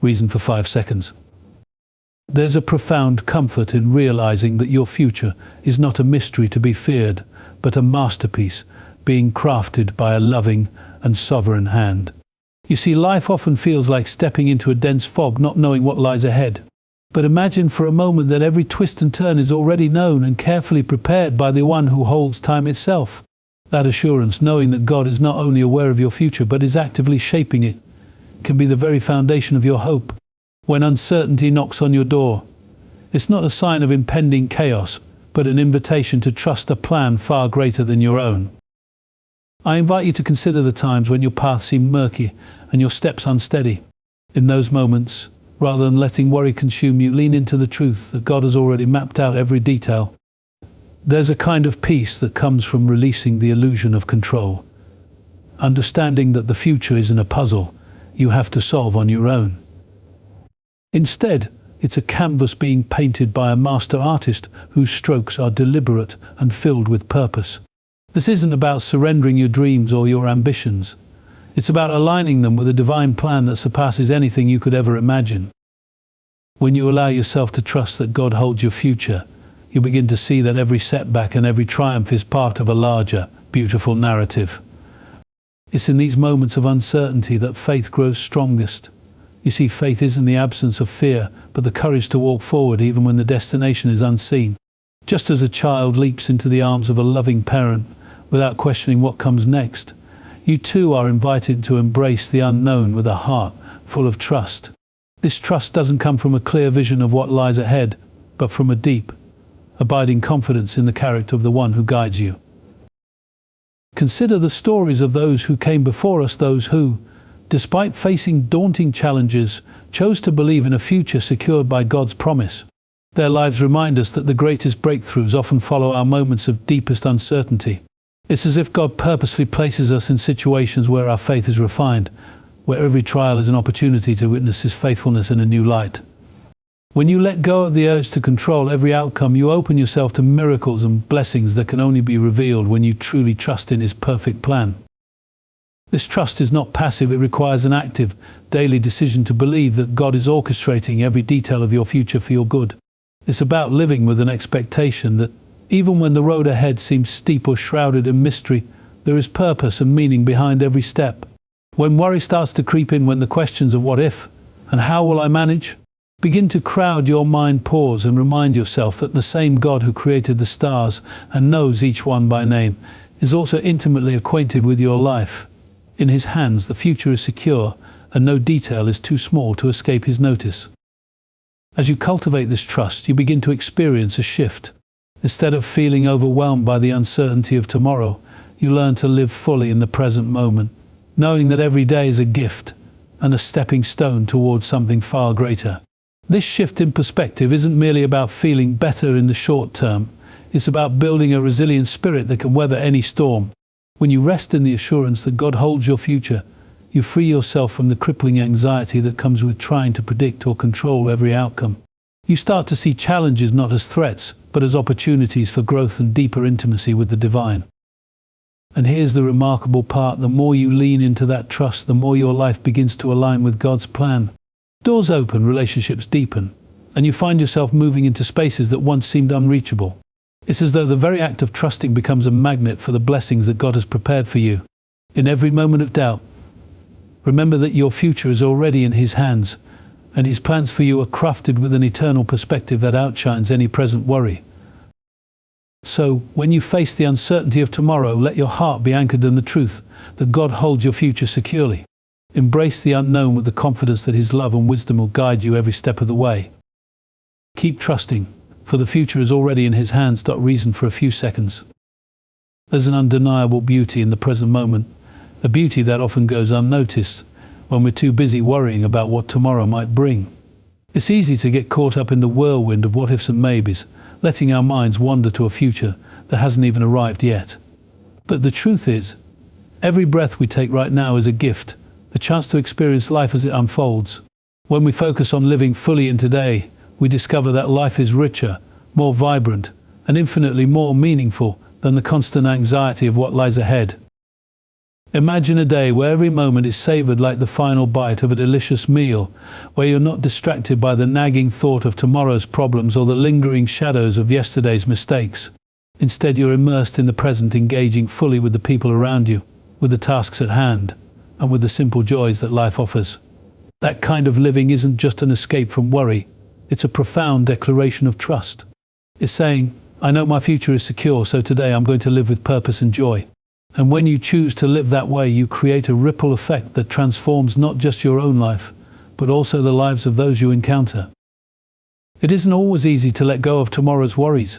Reason for 5 seconds. There's a profound comfort in realizing that your future is not a mystery to be feared, but a masterpiece being crafted by a loving and sovereign hand. You see, life often feels like stepping into a dense fog, not knowing what lies ahead. But imagine for a moment that every twist and turn is already known and carefully prepared by the one who holds time itself. That assurance, knowing that God is not only aware of your future but is actively shaping it, can be the very foundation of your hope. When uncertainty knocks on your door, it's not a sign of impending chaos, but an invitation to trust a plan far greater than your own. I invite you to consider the times when your path seemed murky and your steps unsteady. In those moments, rather than letting worry consume you, lean into the truth that God has already mapped out every detail. There's a kind of peace that comes from releasing the illusion of control, understanding that the future isn't a puzzle you have to solve on your own. Instead, it's a canvas being painted by a master artist whose strokes are deliberate and filled with purpose. This isn't about surrendering your dreams or your ambitions. It's about aligning them with a divine plan that surpasses anything you could ever imagine. When you allow yourself to trust that God holds your future, you begin to see that every setback and every triumph is part of a larger, beautiful narrative. It's in these moments of uncertainty that faith grows strongest. You see, faith isn't the absence of fear, but the courage to walk forward even when the destination is unseen. Just as a child leaps into the arms of a loving parent without questioning what comes next, you too are invited to embrace the unknown with a heart full of trust. This trust doesn't come from a clear vision of what lies ahead, but from a deep, abiding confidence in the character of the one who guides you. Consider the stories of those who came before us, those who, despite facing daunting challenges, chose to believe in a future secured by God's promise. Their lives remind us that the greatest breakthroughs often follow our moments of deepest uncertainty. It's as if God purposely places us in situations where our faith is refined, where every trial is an opportunity to witness His faithfulness in a new light. When you let go of the urge to control every outcome, you open yourself to miracles and blessings that can only be revealed when you truly trust in His perfect plan. This trust is not passive, it requires an active, daily decision to believe that God is orchestrating every detail of your future for your good. It's about living with an expectation that, even when the road ahead seems steep or shrouded in mystery, there is purpose and meaning behind every step. When worry starts to creep in, when the questions of what if and how will I manage begin to crowd your mind, pause and remind yourself that the same God who created the stars and knows each one by name is also intimately acquainted with your life. In His hands, the future is secure, and no detail is too small to escape His notice. As you cultivate this trust, you begin to experience a shift. Instead of feeling overwhelmed by the uncertainty of tomorrow, you learn to live fully in the present moment, knowing that every day is a gift and a stepping stone towards something far greater. This shift in perspective isn't merely about feeling better in the short term. It's about building a resilient spirit that can weather any storm. When you rest in the assurance that God holds your future, you free yourself from the crippling anxiety that comes with trying to predict or control every outcome. You start to see challenges not as threats, but as opportunities for growth and deeper intimacy with the divine. And here's the remarkable part: the more you lean into that trust, the more your life begins to align with God's plan. Doors open, relationships deepen, and you find yourself moving into spaces that once seemed unreachable. It's as though the very act of trusting becomes a magnet for the blessings that God has prepared for you. In every moment of doubt, remember that your future is already in His hands, and His plans for you are crafted with an eternal perspective that outshines any present worry. So, when you face the uncertainty of tomorrow, let your heart be anchored in the truth that God holds your future securely. Embrace the unknown with the confidence that His love and wisdom will guide you every step of the way. Keep trusting, for the future is already in His hands. Reason for a few seconds. There's an undeniable beauty in the present moment, a beauty that often goes unnoticed when we're too busy worrying about what tomorrow might bring. It's easy to get caught up in the whirlwind of what ifs and maybes, letting our minds wander to a future that hasn't even arrived yet. But the truth is, every breath we take right now is a gift, a chance to experience life as it unfolds. When we focus on living fully in today, we discover that life is richer, more vibrant, and infinitely more meaningful than the constant anxiety of what lies ahead. Imagine a day where every moment is savored like the final bite of a delicious meal, where you're not distracted by the nagging thought of tomorrow's problems or the lingering shadows of yesterday's mistakes. Instead, you're immersed in the present, engaging fully with the people around you, with the tasks at hand, and with the simple joys that life offers. That kind of living isn't just an escape from worry, it's a profound declaration of trust. It's saying, I know my future is secure, so today I'm going to live with purpose and joy. And when you choose to live that way, you create a ripple effect that transforms not just your own life, but also the lives of those you encounter. It isn't always easy to let go of tomorrow's worries.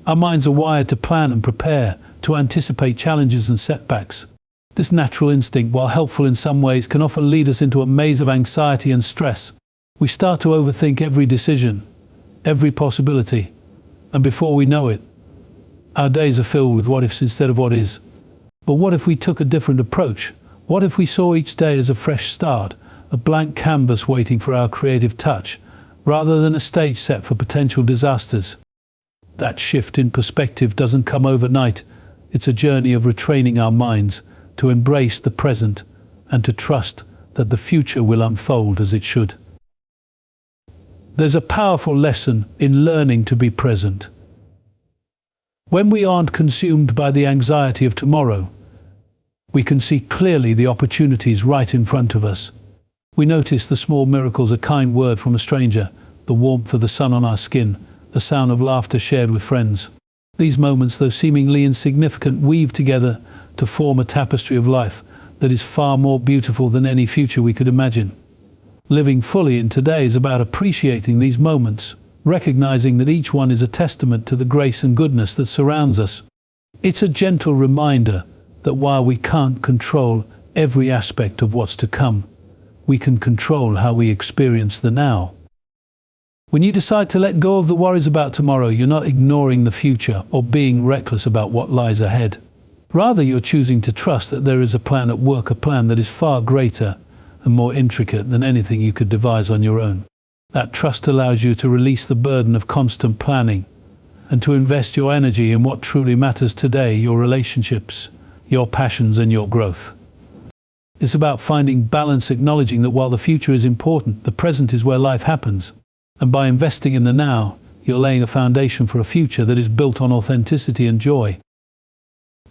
Our minds are wired to plan and prepare, to anticipate challenges and setbacks. This natural instinct, while helpful in some ways, can often lead us into a maze of anxiety and stress. We start to overthink every decision, every possibility, and before we know it, our days are filled with what ifs instead of what is. But what if we took a different approach? What if we saw each day as a fresh start, a blank canvas waiting for our creative touch, rather than a stage set for potential disasters? That shift in perspective doesn't come overnight. It's a journey of retraining our minds to embrace the present and to trust that the future will unfold as it should. There's a powerful lesson in learning to be present. When we aren't consumed by the anxiety of tomorrow, we can see clearly the opportunities right in front of us. We notice the small miracles, a kind word from a stranger, the warmth of the sun on our skin, the sound of laughter shared with friends. These moments, though seemingly insignificant, weave together to form a tapestry of life that is far more beautiful than any future we could imagine. Living fully in today is about appreciating these moments, recognizing that each one is a testament to the grace and goodness that surrounds us. It's a gentle reminder that while we can't control every aspect of what's to come, we can control how we experience the now. When you decide to let go of the worries about tomorrow, you're not ignoring the future or being reckless about what lies ahead. Rather, you're choosing to trust that there is a plan at work, a plan that is far greater and more intricate than anything you could devise on your own. That trust allows you to release the burden of constant planning and to invest your energy in what truly matters today, your relationships, your passions, and your growth. It's about finding balance, acknowledging that while the future is important, the present is where life happens. And by investing in the now, you're laying a foundation for a future that is built on authenticity and joy.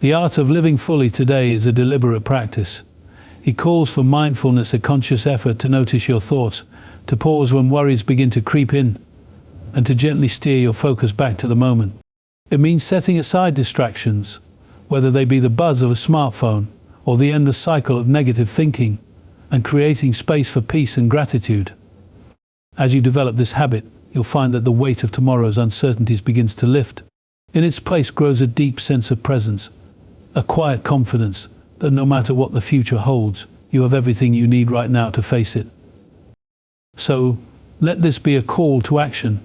The art of living fully today is a deliberate practice. It calls for mindfulness, a conscious effort to notice your thoughts, to pause when worries begin to creep in, and to gently steer your focus back to the moment. It means setting aside distractions, whether they be the buzz of a smartphone or the endless cycle of negative thinking, and creating space for peace and gratitude. As you develop this habit, you'll find that the weight of tomorrow's uncertainties begins to lift. In its place grows a deep sense of presence, a quiet confidence that no matter what the future holds, you have everything you need right now to face it. So, let this be a call to action.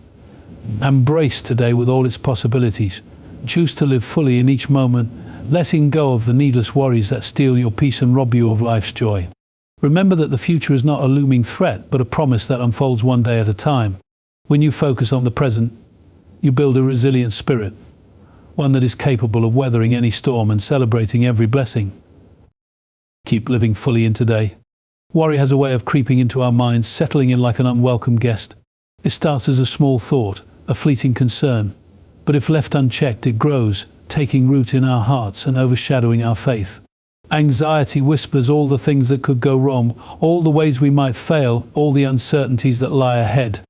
Embrace today with all its possibilities. Choose to live fully in each moment, letting go of the needless worries that steal your peace and rob you of life's joy. Remember that the future is not a looming threat, but a promise that unfolds one day at a time. When you focus on the present, you build a resilient spirit, one that is capable of weathering any storm and celebrating every blessing. Keep living fully in today. Worry has a way of creeping into our minds, settling in like an unwelcome guest. It starts as a small thought, a fleeting concern, but if left unchecked, it grows, taking root in our hearts and overshadowing our faith. Anxiety whispers all the things that could go wrong, all the ways we might fail, all the uncertainties that lie ahead.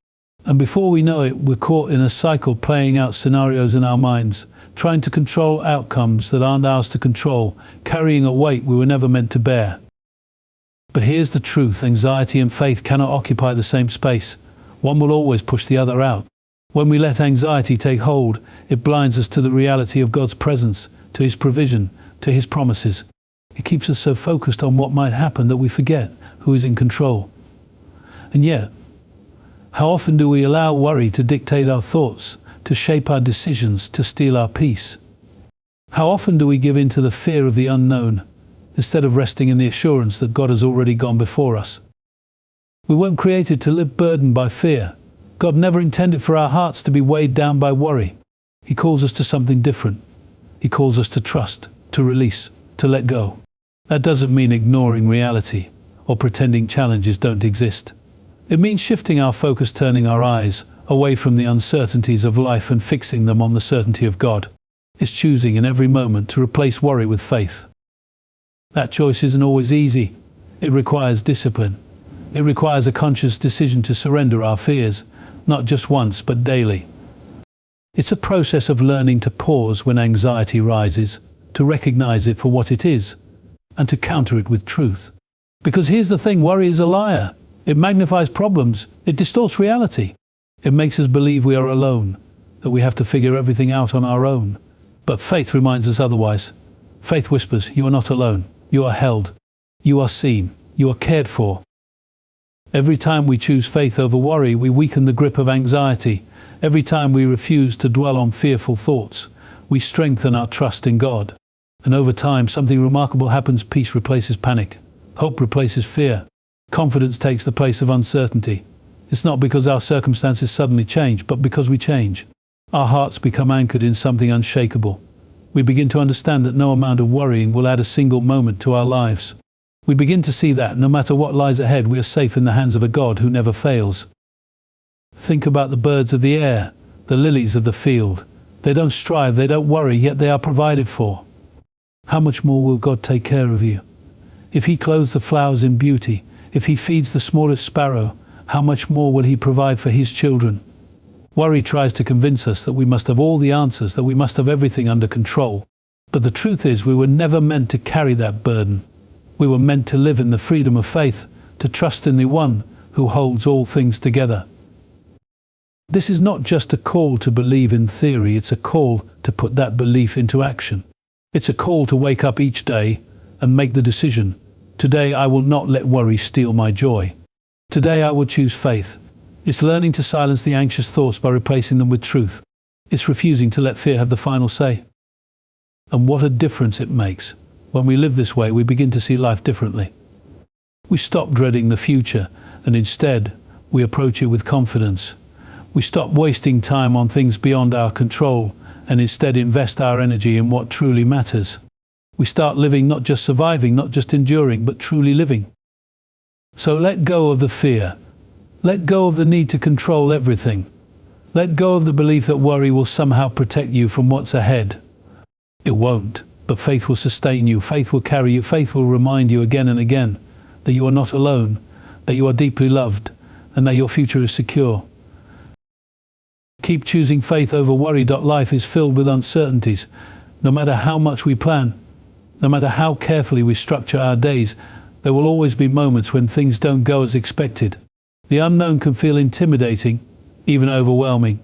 And before we know it, we're caught in a cycle, playing out scenarios in our minds, trying to control outcomes that aren't ours to control, carrying a weight we were never meant to bear. But here's the truth: anxiety and faith cannot occupy the same space. One will always push the other out. When we let anxiety take hold, it blinds us to the reality of God's presence, to His provision, to His promises. It keeps us so focused on what might happen that we forget who is in control. And yet, how often do we allow worry to dictate our thoughts, to shape our decisions, to steal our peace? How often do we give in to the fear of the unknown, instead of resting in the assurance that God has already gone before us? We weren't created to live burdened by fear. God never intended for our hearts to be weighed down by worry. He calls us to something different. He calls us to trust, to release, to let go. That doesn't mean ignoring reality or pretending challenges don't exist. It means shifting our focus, turning our eyes away from the uncertainties of life and fixing them on the certainty of God. It's choosing in every moment to replace worry with faith. That choice isn't always easy. It requires discipline. It requires a conscious decision to surrender our fears, not just once but daily. It's a process of learning to pause when anxiety rises, to recognize it for what it is, and to counter it with truth. Because here's the thing, worry is a liar. It magnifies problems. It distorts reality. It makes us believe we are alone, that we have to figure everything out on our own. But faith reminds us otherwise. Faith whispers, you are not alone. You are held. You are seen. You are cared for. Every time we choose faith over worry, we weaken the grip of anxiety. Every time we refuse to dwell on fearful thoughts, we strengthen our trust in God. And over time, something remarkable happens. Peace replaces panic. Hope replaces fear. Confidence takes the place of uncertainty. It's not because our circumstances suddenly change, but because we change. Our hearts become anchored in something unshakable. We begin to understand that no amount of worrying will add a single moment to our lives. We begin to see that, no matter what lies ahead, we are safe in the hands of a God who never fails. Think about the birds of the air, the lilies of the field. They don't strive, they don't worry, yet they are provided for. How much more will God take care of you? If He clothes the flowers in beauty, if He feeds the smallest sparrow, how much more will He provide for His children? Worry tries to convince us that we must have all the answers, that we must have everything under control. But the truth is, we were never meant to carry that burden. We were meant to live in the freedom of faith, to trust in the One who holds all things together. This is not just a call to believe in theory, it's a call to put that belief into action. It's a call to wake up each day and make the decision, today I will not let worry steal my joy. Today I will choose faith. It's learning to silence the anxious thoughts by replacing them with truth. It's refusing to let fear have the final say. And what a difference it makes. When we live this way, we begin to see life differently. We stop dreading the future, and instead, we approach it with confidence. We stop wasting time on things beyond our control, and instead invest our energy in what truly matters. We start living, not just surviving, not just enduring, but truly living. So let go of the fear. Let go of the need to control everything. Let go of the belief that worry will somehow protect you from what's ahead. It won't, but faith will sustain you. Faith will carry you. Faith will remind you again and again that you are not alone, that you are deeply loved, and that your future is secure. Keep choosing faith over worry. Life is filled with uncertainties. No matter how much we plan, no matter how carefully we structure our days, there will always be moments when things don't go as expected. The unknown can feel intimidating, even overwhelming.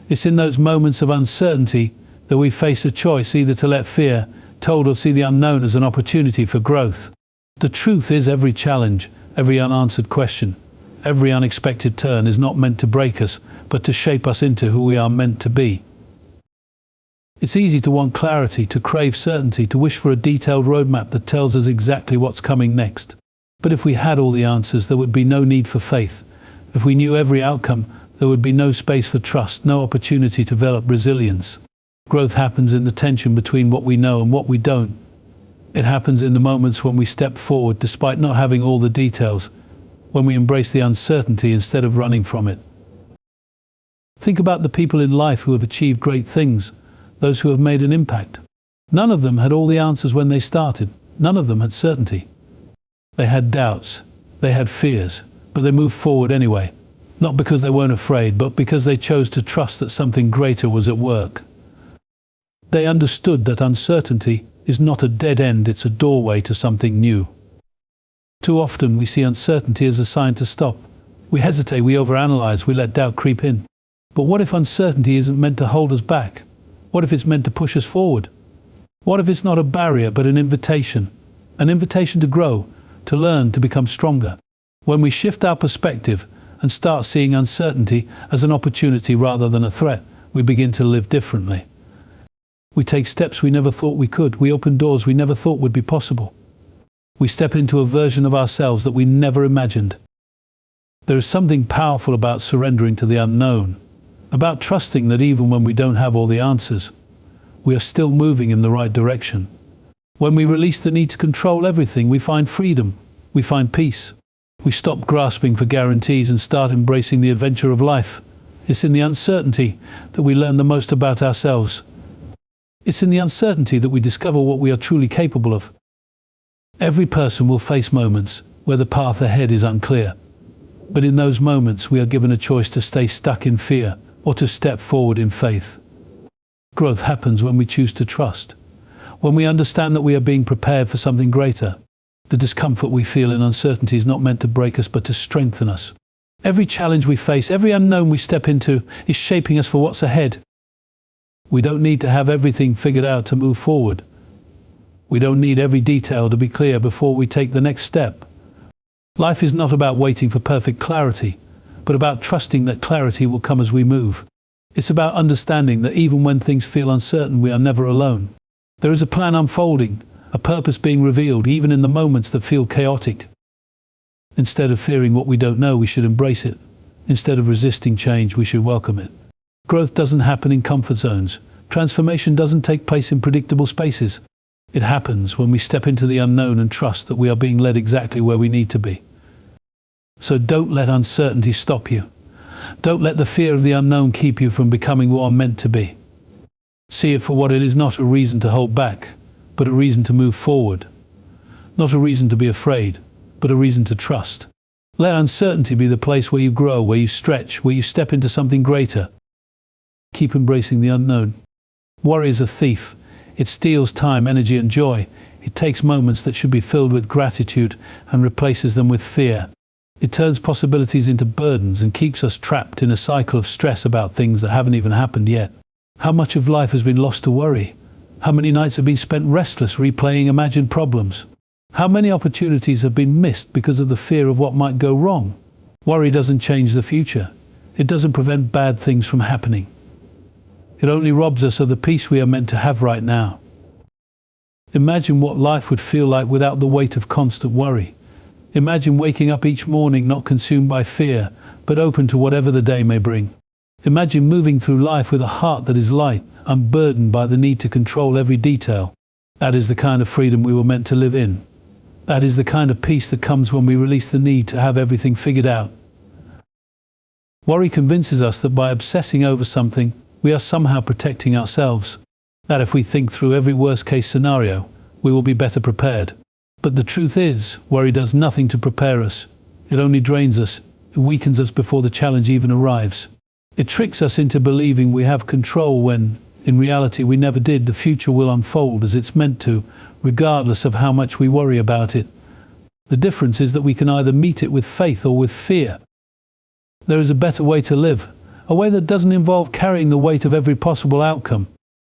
It's in those moments of uncertainty that we face a choice, either to let fear told or see the unknown as an opportunity for growth. The truth is, every challenge, every unanswered question, every unexpected turn is not meant to break us, but to shape us into who we are meant to be. It's easy to want clarity, to crave certainty, to wish for a detailed roadmap that tells us exactly what's coming next. But if we had all the answers, there would be no need for faith. If we knew every outcome, there would be no space for trust, no opportunity to develop resilience. Growth happens in the tension between what we know and what we don't. It happens in the moments when we step forward despite not having all the details, when we embrace the uncertainty instead of running from it. Think about the people in life who have achieved great things, those who have made an impact. None of them had all the answers when they started. None of them had certainty. They had doubts, they had fears, but they moved forward anyway. Not because they weren't afraid, but because they chose to trust that something greater was at work. They understood that uncertainty is not a dead end, it's a doorway to something new. Too often we see uncertainty as a sign to stop. We hesitate, we overanalyze, we let doubt creep in. But what if uncertainty isn't meant to hold us back? What if it's meant to push us forward? What if it's not a barrier but an invitation? An invitation to grow, to learn, to become stronger. When we shift our perspective and start seeing uncertainty as an opportunity rather than a threat, we begin to live differently. We take steps we never thought we could. We open doors we never thought would be possible. We step into a version of ourselves that we never imagined. There is something powerful about surrendering to the unknown, about trusting that even when we don't have all the answers, we are still moving in the right direction. When we release the need to control everything, we find freedom, we find peace. We stop grasping for guarantees and start embracing the adventure of life. It's in the uncertainty that we learn the most about ourselves. It's in the uncertainty that we discover what we are truly capable of. Every person will face moments where the path ahead is unclear. But in those moments, we are given a choice to stay stuck in fear or to step forward in faith. Growth happens when we choose to trust, when we understand that we are being prepared for something greater. The discomfort we feel in uncertainty is not meant to break us, but to strengthen us. Every challenge we face, every unknown we step into, is shaping us for what's ahead. We don't need to have everything figured out to move forward. We don't need every detail to be clear before we take the next step. Life is not about waiting for perfect clarity, but about trusting that clarity will come as we move. It's about understanding that even when things feel uncertain, we are never alone. There is a plan unfolding, a purpose being revealed, even in the moments that feel chaotic. Instead of fearing what we don't know, we should embrace it. Instead of resisting change, we should welcome it. Growth doesn't happen in comfort zones. Transformation doesn't take place in predictable spaces. It happens when we step into the unknown and trust that we are being led exactly where we need to be. So don't let uncertainty stop you. Don't let the fear of the unknown keep you from becoming what you are meant to be. See it for what it is, not a reason to hold back, but a reason to move forward. Not a reason to be afraid, but a reason to trust. Let uncertainty be the place where you grow, where you stretch, where you step into something greater. Keep embracing the unknown. Worry is a thief. It steals time, energy, and joy. It takes moments that should be filled with gratitude and replaces them with fear. It turns possibilities into burdens and keeps us trapped in a cycle of stress about things that haven't even happened yet. How much of life has been lost to worry? How many nights have been spent restless, replaying imagined problems? How many opportunities have been missed because of the fear of what might go wrong? Worry doesn't change the future. It doesn't prevent bad things from happening. It only robs us of the peace we are meant to have right now. Imagine what life would feel like without the weight of constant worry. Imagine waking up each morning not consumed by fear, but open to whatever the day may bring. Imagine moving through life with a heart that is light, unburdened by the need to control every detail. That is the kind of freedom we were meant to live in. That is the kind of peace that comes when we release the need to have everything figured out. Worry convinces us that by obsessing over something, we are somehow protecting ourselves. That if we think through every worst-case scenario, we will be better prepared. But the truth is, worry does nothing to prepare us. It only drains us. It weakens us before the challenge even arrives. It tricks us into believing we have control when, in reality, we never did. The future will unfold as it's meant to, regardless of how much we worry about it. The difference is that we can either meet it with faith or with fear. There is a better way to live, a way that doesn't involve carrying the weight of every possible outcome,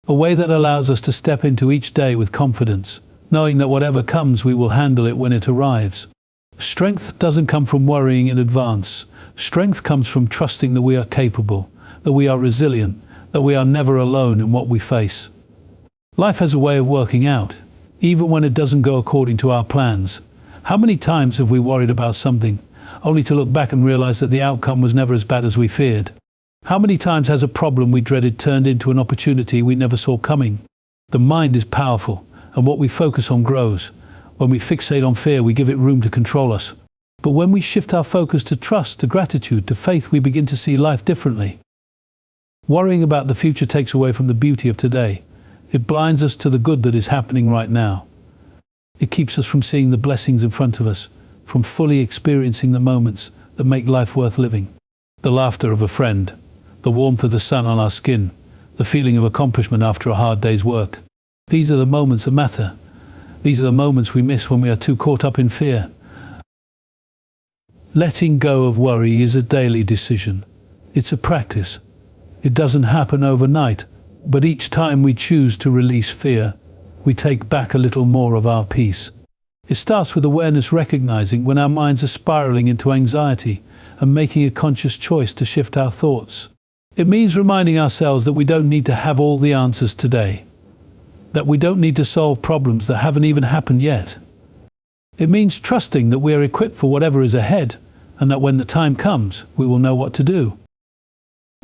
a way that allows us to step into each day with confidence, knowing that whatever comes, we will handle it when it arrives. Strength doesn't come from worrying in advance. Strength comes from trusting that we are capable, that we are resilient, that we are never alone in what we face. Life has a way of working out, even when it doesn't go according to our plans. How many times have we worried about something, only to look back and realize that the outcome was never as bad as we feared? How many times has a problem we dreaded turned into an opportunity we never saw coming? The mind is powerful, and what we focus on grows. When we fixate on fear, we give it room to control us. But when we shift our focus to trust, to gratitude, to faith, we begin to see life differently. Worrying about the future takes away from the beauty of today. It blinds us to the good that is happening right now. It keeps us from seeing the blessings in front of us, from fully experiencing the moments that make life worth living. The laughter of a friend, the warmth of the sun on our skin, the feeling of accomplishment after a hard day's work. These are the moments that matter. These are the moments we miss when we are too caught up in fear. Letting go of worry is a daily decision. It's a practice. It doesn't happen overnight, but each time we choose to release fear, we take back a little more of our peace. It starts with awareness, recognizing when our minds are spiraling into anxiety and making a conscious choice to shift our thoughts. It means reminding ourselves that we don't need to have all the answers today, that we don't need to solve problems that haven't even happened yet. It means trusting that we are equipped for whatever is ahead, and that when the time comes, we will know what to do.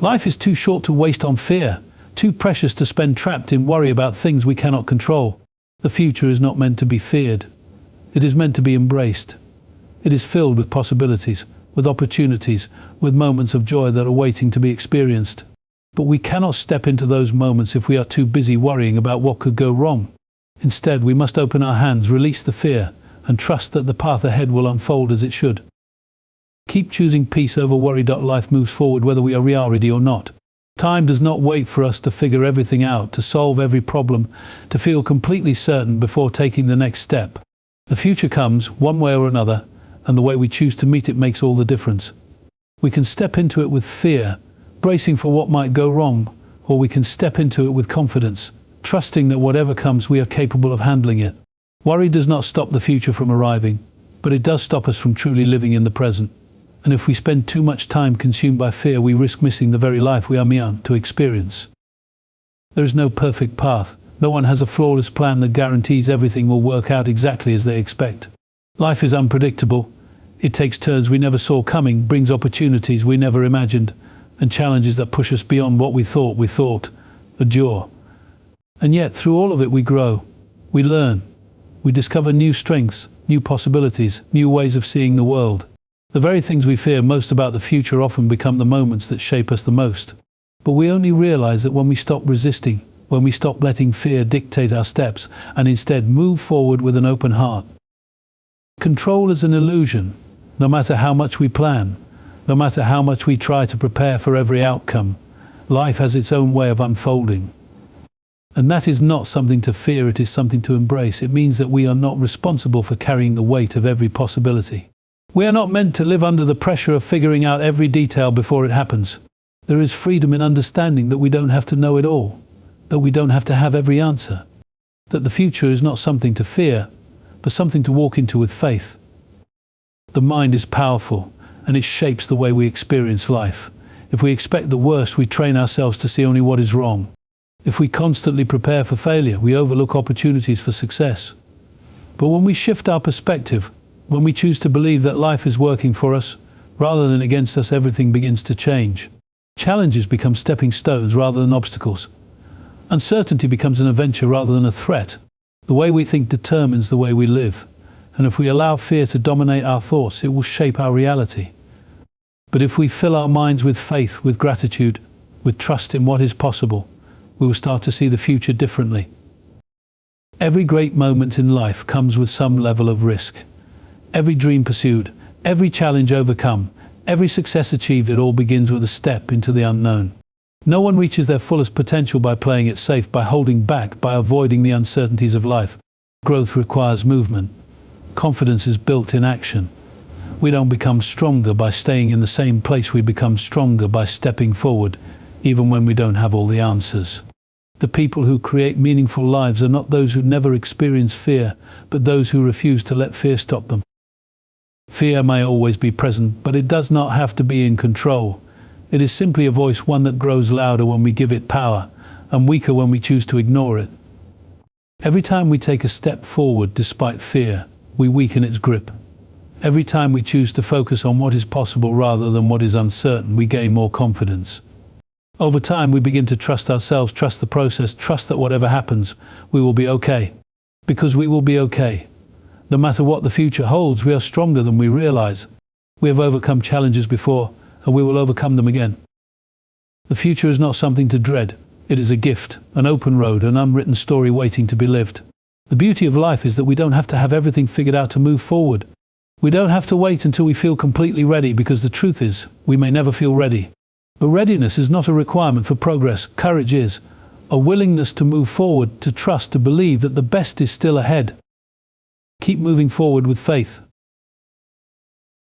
Life is too short to waste on fear, too precious to spend trapped in worry about things we cannot control. The future is not meant to be feared. It is meant to be embraced. It is filled with possibilities, with opportunities, with moments of joy that are waiting to be experienced. But we cannot step into those moments if we are too busy worrying about what could go wrong. Instead, we must open our hands, release the fear, and trust that the path ahead will unfold as it should. Keep choosing peace over worry. Life moves forward whether we are ready or not. Time does not wait for us to figure everything out, to solve every problem, to feel completely certain before taking the next step. The future comes one way or another, and the way we choose to meet it makes all the difference. We can step into it with fear, bracing for what might go wrong, or we can step into it with confidence, trusting that whatever comes, we are capable of handling it. Worry does not stop the future from arriving, but it does stop us from truly living in the present. And if we spend too much time consumed by fear, we risk missing the very life we are meant to experience. There is no perfect path. No one has a flawless plan that guarantees everything will work out exactly as they expect. Life is unpredictable. It takes turns we never saw coming, brings opportunities we never imagined, and challenges that push us beyond what we thought, endure. And yet, through all of it, we grow. We learn. We discover new strengths, new possibilities, new ways of seeing the world. The very things we fear most about the future often become the moments that shape us the most. But we only realize that when we stop resisting, when we stop letting fear dictate our steps, and instead move forward with an open heart. Control is an illusion. No matter how much we plan, no matter how much we try to prepare for every outcome, life has its own way of unfolding. And that is not something to fear, it is something to embrace. It means that we are not responsible for carrying the weight of every possibility. We are not meant to live under the pressure of figuring out every detail before it happens. There is freedom in understanding that we don't have to know it all, that we don't have to have every answer, that the future is not something to fear, but something to walk into with faith. The mind is powerful, and it shapes the way we experience life. If we expect the worst, we train ourselves to see only what is wrong. If we constantly prepare for failure, we overlook opportunities for success. But when we shift our perspective, when we choose to believe that life is working for us, rather than against us, everything begins to change. Challenges become stepping stones rather than obstacles. Uncertainty becomes an adventure rather than a threat. The way we think determines the way we live. And if we allow fear to dominate our thoughts, it will shape our reality. But if we fill our minds with faith, with gratitude, with trust in what is possible, we will start to see the future differently. Every great moment in life comes with some level of risk. Every dream pursued, every challenge overcome, every success achieved, it all begins with a step into the unknown. No one reaches their fullest potential by playing it safe, by holding back, by avoiding the uncertainties of life. Growth requires movement. Confidence is built in action. We don't become stronger by staying in the same place, we become stronger by stepping forward, even when we don't have all the answers. The people who create meaningful lives are not those who never experience fear, but those who refuse to let fear stop them. Fear may always be present, but it does not have to be in control. It is simply a voice, one that grows louder when we give it power, and weaker when we choose to ignore it. Every time we take a step forward despite fear, we weaken its grip. Every time we choose to focus on what is possible rather than what is uncertain, we gain more confidence. Over time, we begin to trust ourselves, trust the process, trust that whatever happens, we will be okay. Because we will be okay. No matter what the future holds, we are stronger than we realize. We have overcome challenges before, and we will overcome them again. The future is not something to dread. It is a gift, an open road, an unwritten story waiting to be lived. The beauty of life is that we don't have to have everything figured out to move forward. We don't have to wait until we feel completely ready, because the truth is, we may never feel ready. But readiness is not a requirement for progress. Courage is a willingness to move forward, to trust, to believe that the best is still ahead. Keep moving forward with faith.